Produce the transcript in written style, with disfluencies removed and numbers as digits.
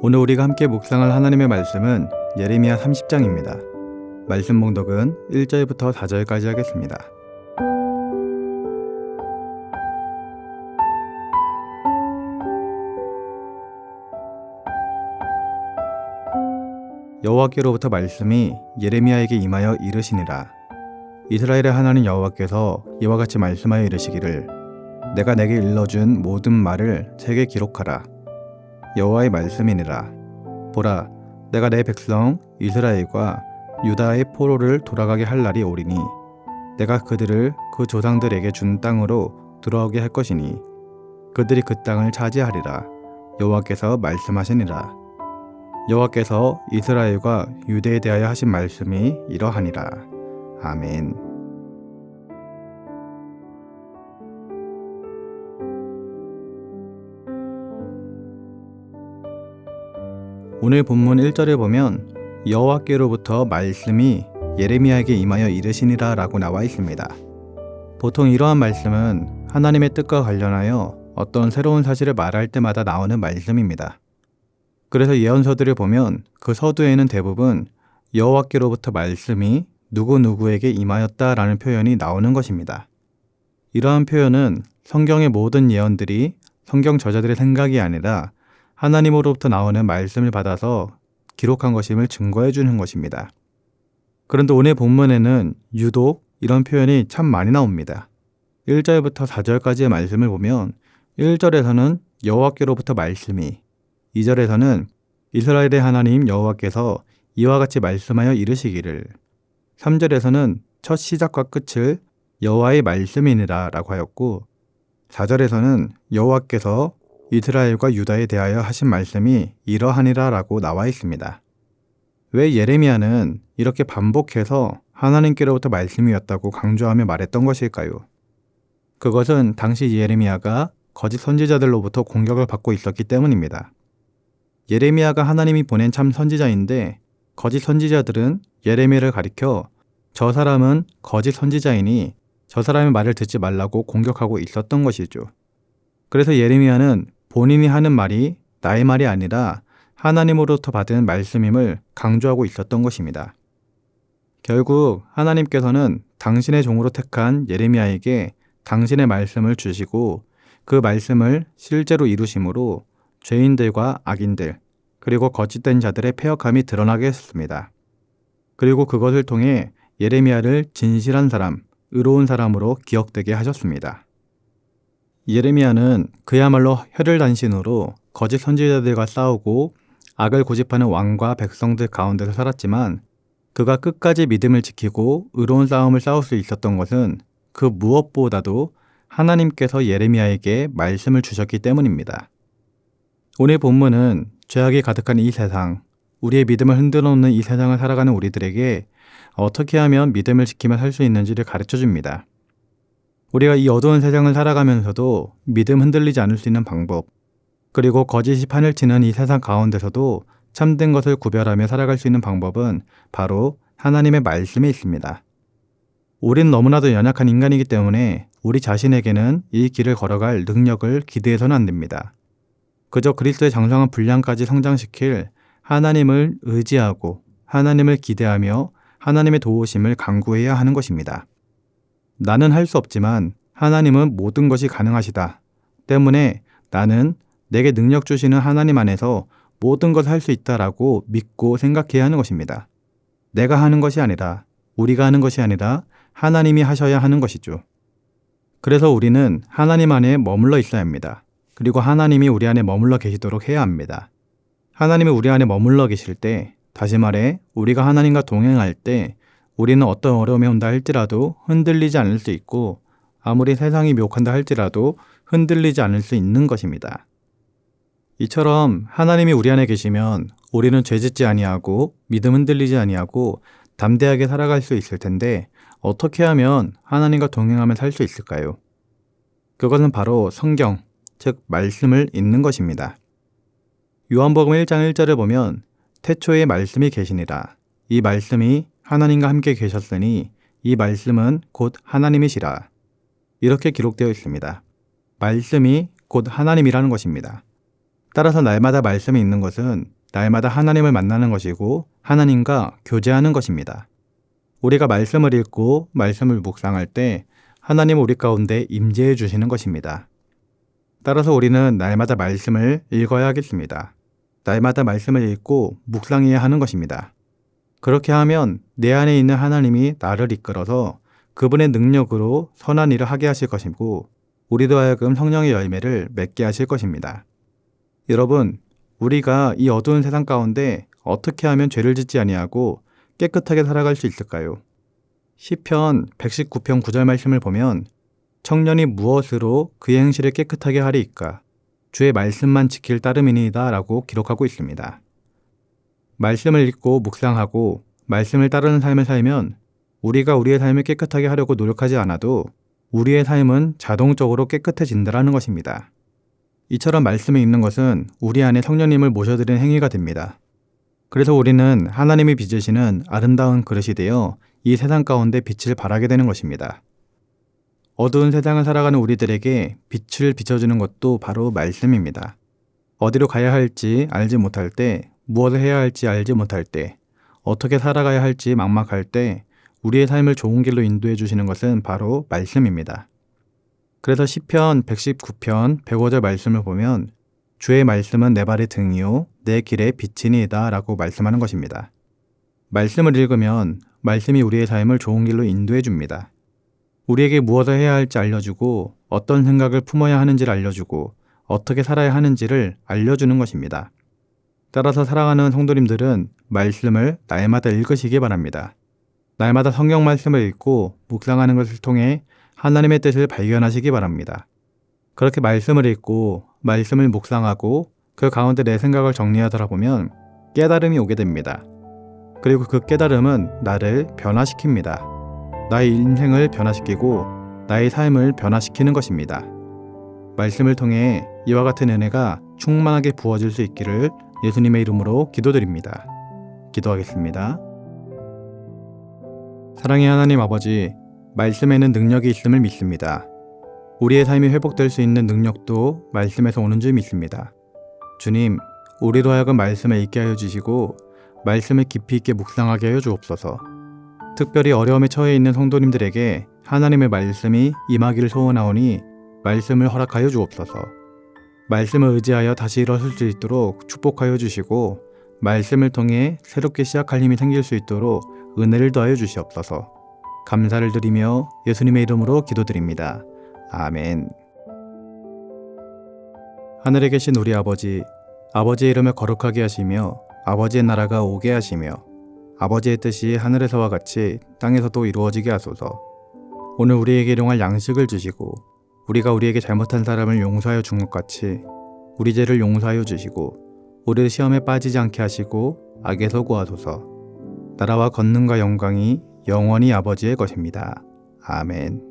오늘 우리가 함께 묵상할 하나님의 말씀은 예레미야 30장입니다. 말씀 봉독은 1절부터 4절까지 하겠습니다. 여호와께로부터 말씀이 예레미야에게 임하여 이르시니라. 이스라엘의 하나님 여호와께서 이와 같이 말씀하여 이르시기를 내가 내게 일러준 모든 말을 책에 기록하라. 여호와의 말씀이니라. 보라, 내가 내 백성 이스라엘과 유다의 포로를 돌아가게 할 날이 오리니 내가 그들을 그 조상들에게 준 땅으로 들어오게 할 것이니 그들이 그 땅을 차지하리라. 여호와께서 말씀하시니라. 여호와께서 이스라엘과 유대에 대하여 하신 말씀이 이러하니라. 아멘. 오늘 본문 1절에 보면 여호와께로부터 말씀이 예레미야에게 임하여 이르시니라 라고 나와 있습니다. 보통 이러한 말씀은 하나님의 뜻과 관련하여 어떤 새로운 사실을 말할 때마다 나오는 말씀입니다. 그래서 예언서들을 보면 그 서두에는 대부분 여호와께로부터 말씀이 누구누구에게 임하였다라는 표현이 나오는 것입니다. 이러한 표현은 성경의 모든 예언들이 성경 저자들의 생각이 아니라 하나님으로부터 나오는 말씀을 받아서 기록한 것임을 증거해 주는 것입니다. 그런데 오늘 본문에는 유독 이런 표현이 참 많이 나옵니다. 1절부터 4절까지의 말씀을 보면 1절에서는 여호와께로부터 말씀이, 2절에서는 이스라엘의 하나님 여호와께서 이와 같이 말씀하여 이르시기를, 3절에서는 첫 시작과 끝을 여호와의 말씀이니라 라고 하였고 4절에서는 여호와께서 이스라엘과 유다에 대하여 하신 말씀이 이러하니라 라고 나와 있습니다. 왜 예레미야는 이렇게 반복해서 하나님께로부터 말씀이었다고 강조하며 말했던 것일까요? 그것은 당시 예레미야가 거짓 선지자들로부터 공격을 받고 있었기 때문입니다. 예레미야가 하나님이 보낸 참 선지자인데 거짓 선지자들은 예레미야를 가리켜 저 사람은 거짓 선지자이니 저 사람의 말을 듣지 말라고 공격하고 있었던 것이죠. 그래서 예레미야는 본인이 하는 말이 나의 말이 아니라 하나님으로부터 받은 말씀임을 강조하고 있었던 것입니다. 결국 하나님께서는 당신의 종으로 택한 예레미야에게 당신의 말씀을 주시고 그 말씀을 실제로 이루심으로 죄인들과 악인들 그리고 거짓된 자들의 패역함이 드러나게 했습니다. 그리고 그것을 통해 예레미야를 진실한 사람, 의로운 사람으로 기억되게 하셨습니다. 예레미야는 그야말로 혈혈단신으로 거짓 선지자들과 싸우고 악을 고집하는 왕과 백성들 가운데서 살았지만 그가 끝까지 믿음을 지키고 의로운 싸움을 싸울 수 있었던 것은 그 무엇보다도 하나님께서 예레미야에게 말씀을 주셨기 때문입니다. 오늘 본문은 죄악이 가득한 이 세상, 우리의 믿음을 흔들어 놓는 이 세상을 살아가는 우리들에게 어떻게 하면 믿음을 지키며 살 수 있는지를 가르쳐 줍니다. 우리가 이 어두운 세상을 살아가면서도 믿음 흔들리지 않을 수 있는 방법, 그리고 거짓이 판을 치는 이 세상 가운데서도 참된 것을 구별하며 살아갈 수 있는 방법은 바로 하나님의 말씀에 있습니다. 우린 너무나도 연약한 인간이기 때문에 우리 자신에게는 이 길을 걸어갈 능력을 기대해서는 안 됩니다. 그저 그리스도의 장성한 분량까지 성장시킬 하나님을 의지하고 하나님을 기대하며 하나님의 도우심을 간구해야 하는 것입니다. 나는 할 수 없지만 하나님은 모든 것이 가능하시다. 때문에 나는 내게 능력 주시는 하나님 안에서 모든 것을 할 수 있다라고 믿고 생각해야 하는 것입니다. 내가 하는 것이 아니라, 우리가 하는 것이 아니라 하나님이 하셔야 하는 것이죠. 그래서 우리는 하나님 안에 머물러 있어야 합니다. 그리고 하나님이 우리 안에 머물러 계시도록 해야 합니다. 하나님이 우리 안에 머물러 계실 때, 다시 말해 우리가 하나님과 동행할 때 우리는 어떤 어려움이 온다 할지라도 흔들리지 않을 수 있고 아무리 세상이 미혹한다 할지라도 흔들리지 않을 수 있는 것입니다. 이처럼 하나님이 우리 안에 계시면 우리는 죄짓지 아니하고 믿음 흔들리지 아니하고 담대하게 살아갈 수 있을 텐데 어떻게 하면 하나님과 동행하며 살 수 있을까요? 그것은 바로 성경, 즉 말씀을 읽는 것입니다. 요한복음 1장 1절을 보면 태초에 말씀이 계시니라. 이 말씀이 하나님과 함께 계셨으니 이 말씀은 곧 하나님이시라. 이렇게 기록되어 있습니다. 말씀이 곧 하나님이라는 것입니다. 따라서 날마다 말씀이 있는 것은 날마다 하나님을 만나는 것이고 하나님과 교제하는 것입니다. 우리가 말씀을 읽고 말씀을 묵상할 때 하나님은 우리 가운데 임재해 주시는 것입니다. 따라서 우리는 날마다 말씀을 읽어야 하겠습니다. 날마다 말씀을 읽고 묵상해야 하는 것입니다. 그렇게 하면 내 안에 있는 하나님이 나를 이끌어서 그분의 능력으로 선한 일을 하게 하실 것이고 우리도 하여금 성령의 열매를 맺게 하실 것입니다. 여러분, 우리가 이 어두운 세상 가운데 어떻게 하면 죄를 짓지 아니하고 깨끗하게 살아갈 수 있을까요? 시편 119편 9절 말씀을 보면 청년이 무엇으로 그의 행실을 깨끗하게 하리이까? 주의 말씀만 지킬 따름이니이다 라고 기록하고 있습니다. 말씀을 읽고 묵상하고 말씀을 따르는 삶을 살면 우리가 우리의 삶을 깨끗하게 하려고 노력하지 않아도 우리의 삶은 자동적으로 깨끗해진다라는 것입니다. 이처럼 말씀이 있는 것은 우리 안에 성령님을 모셔드리는 행위가 됩니다. 그래서 우리는 하나님이 빚으시는 아름다운 그릇이 되어 이 세상 가운데 빛을 발하게 되는 것입니다. 어두운 세상을 살아가는 우리들에게 빛을 비춰주는 것도 바로 말씀입니다. 어디로 가야 할지 알지 못할 때, 무엇을 해야 할지 알지 못할 때, 어떻게 살아가야 할지 막막할 때 우리의 삶을 좋은 길로 인도해 주시는 것은 바로 말씀입니다. 그래서 시편 119편 105절 말씀을 보면 주의 말씀은 내 발의 등이요 내 길의 빛이니이다 라고 말씀하는 것입니다. 말씀을 읽으면 말씀이 우리의 삶을 좋은 길로 인도해 줍니다. 우리에게 무엇을 해야 할지 알려주고 어떤 생각을 품어야 하는지를 알려주고 어떻게 살아야 하는지를 알려주는 것입니다. 따라서 사랑하는 성도님들은 말씀을 날마다 읽으시기 바랍니다. 날마다 성경 말씀을 읽고 묵상하는 것을 통해 하나님의 뜻을 발견하시기 바랍니다. 그렇게 말씀을 읽고 말씀을 묵상하고 그 가운데 내 생각을 정리하더라 보면 깨달음이 오게 됩니다. 그리고 그 깨달음은 나를 변화시킵니다. 나의 인생을 변화시키고 나의 삶을 변화시키는 것입니다. 말씀을 통해 이와 같은 은혜가 충만하게 부어질 수 있기를 예수님의 이름으로 기도드립니다. 기도하겠습니다. 사랑의 하나님 아버지, 말씀에는 능력이 있음을 믿습니다. 우리의 삶이 회복될 수 있는 능력도 말씀에서 오는 줄 믿습니다. 주님, 우리로 하여금 말씀을 읽게 하여 주시고 말씀을 깊이 있게 묵상하게 하여 주옵소서. 특별히 어려움에 처해 있는 성도님들에게 하나님의 말씀이 임하기를 소원하오니 말씀을 허락하여 주옵소서. 말씀을 의지하여 다시 일어설 수 있도록 축복하여 주시고 말씀을 통해 새롭게 시작할 힘이 생길 수 있도록 은혜를 더하여 주시옵소서. 감사를 드리며 예수님의 이름으로 기도드립니다. 아멘. 하늘에 계신 우리 아버지, 아버지의 이름을 거룩하게 하시며 아버지의 나라가 오게 하시며 아버지의 뜻이 하늘에서와 같이 땅에서도 이루어지게 하소서. 오늘 우리에게 일용할 양식을 주시고 우리가 우리에게 잘못한 사람을 용서하여 준 것 같이 우리 죄를 용서하여 주시고 우리를 시험에 빠지지 않게 하시고 악에서 구하소서. 나라와 권능과 영광이 영원히 아버지의 것입니다. 아멘.